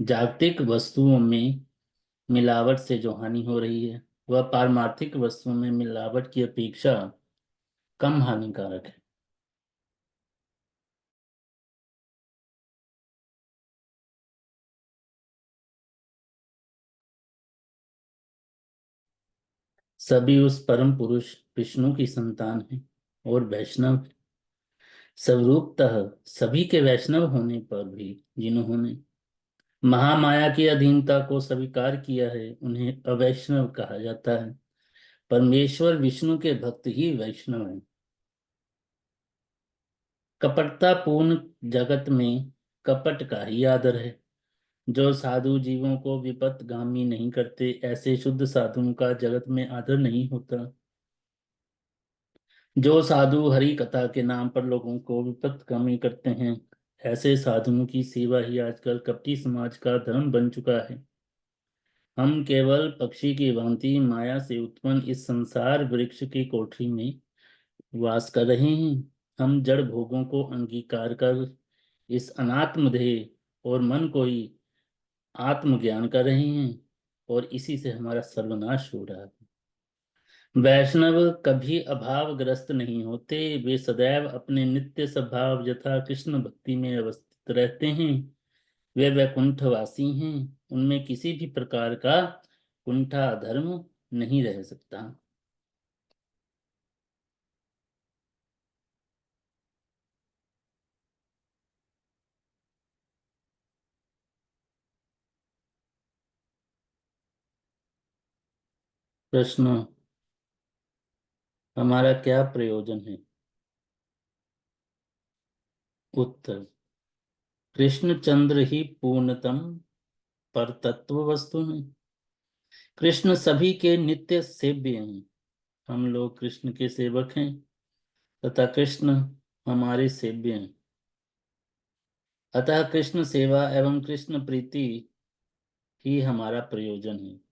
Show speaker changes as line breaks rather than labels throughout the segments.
जागतिक वस्तुओं में मिलावट से जो हानि हो रही है वह पारमार्थिक वस्तुओं में मिलावट की अपेक्षा कम हानिकारक है। सभी उस परम पुरुष विष्णु की संतान हैं और वैष्णव स्वरूपतः सभी के वैष्णव होने पर भी जिन्होंने महामाया की अधीनता को स्वीकार किया है उन्हें अवैष्णव कहा जाता है। परमेश्वर विष्णु के भक्त ही वैष्णव हैं। कपटतापूर्ण जगत में कपट का ही आदर है। जो साधु जीवों को विपथगामी नहीं करते ऐसे शुद्ध साधुओं का जगत में आदर नहीं होता। जो साधु हरि कथा के नाम पर लोगों को विपथगामी करते हैं ऐसे साधुओं की सेवा ही आजकल कपटी समाज का धर्म बन चुका है। हम केवल पक्षी की भांति माया से उत्पन्न इस संसार वृक्ष की कोठरी में वास कर रहे हैं। हम जड़ भोगों को अंगीकार कर इस अनात्म देह और मन को ही आत्मज्ञान कर रहे हैं और इसी से हमारा सर्वनाश हो रहा है। वैष्णव कभी अभावग्रस्त नहीं होते। वे सदैव अपने नित्य स्वभाव यथा कृष्ण भक्ति में अवस्थित रहते हैं। वे वैकुंठवासी हैं। उनमें किसी भी प्रकार का कुंठा धर्म नहीं रह सकता। प्रश्न, हमारा क्या प्रयोजन है? उत्तर, कृष्णचंद्र ही पूर्णतम पर तत्व वस्तु है। कृष्ण सभी के नित्य सेव्य हैं। हम लोग कृष्ण के सेवक हैं तथा कृष्ण हमारे सेव्य हैं। अतः कृष्ण सेवा एवं कृष्ण प्रीति ही हमारा प्रयोजन है।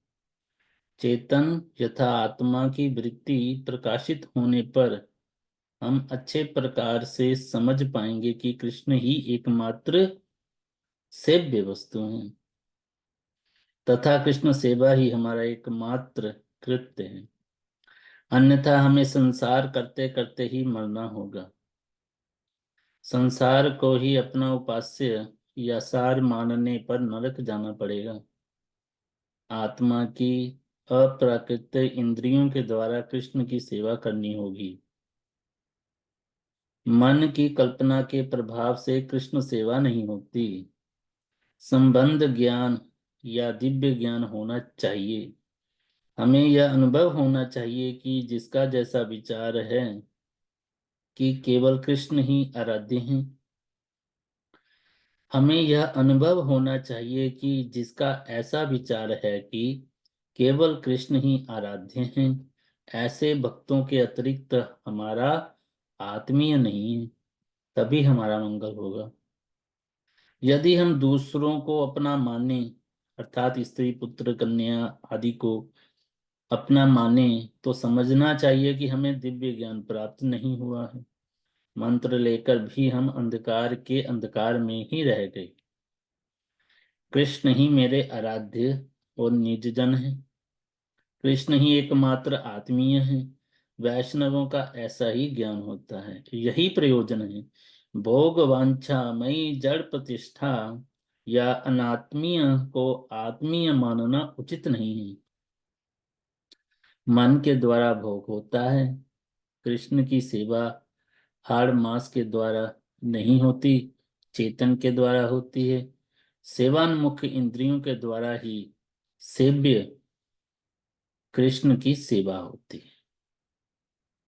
चेतन यथा आत्मा की वृत्ति प्रकाशित होने पर हम अच्छे प्रकार से समझ पाएंगे कि कृष्ण ही एकमात्र सेव्य वस्तु हैं तथा कृष्ण सेवा ही हमारा एकमात्र कृत्य है। अन्यथा हमें संसार करते करते ही मरना होगा। संसार को ही अपना उपास्य या सार मानने पर नरक जाना पड़ेगा। आत्मा की अप्राकृत इंद्रियों के द्वारा कृष्ण की सेवा करनी होगी। मन की कल्पना के प्रभाव से कृष्ण सेवा नहीं होती। संबंध ज्ञान या दिव्य ज्ञान होना चाहिए। हमें यह अनुभव होना चाहिए कि जिसका जैसा विचार है कि केवल कृष्ण ही आराध्य हैं। हमें यह अनुभव होना चाहिए कि जिसका ऐसा विचार है कि केवल कृष्ण ही आराध्य हैं ऐसे भक्तों के अतिरिक्त हमारा आत्मीय नहीं है। तभी हमारा मंगल होगा। यदि हम दूसरों को अपना माने अर्थात स्त्री पुत्र कन्या आदि को अपना माने तो समझना चाहिए कि हमें दिव्य ज्ञान प्राप्त नहीं हुआ है। मंत्र लेकर भी हम अंधकार के अंधकार में ही रह गए। कृष्ण ही मेरे आराध्य और निजजन है। कृष्ण ही एकमात्र आत्मीय है। वैष्णवों का ऐसा ही ज्ञान होता है। यही प्रयोजन है। भोग वांछा मई जड़ प्रतिष्ठा या अनात्मीय को आत्मीय मानना उचित नहीं है। मन के द्वारा भोग होता है। कृष्ण की सेवा हाड़ मास के द्वारा नहीं होती, चेतन के द्वारा होती है। सेवान्मुख इंद्रियों के द्वारा ही सेव्य कृष्ण की सेवा होती है।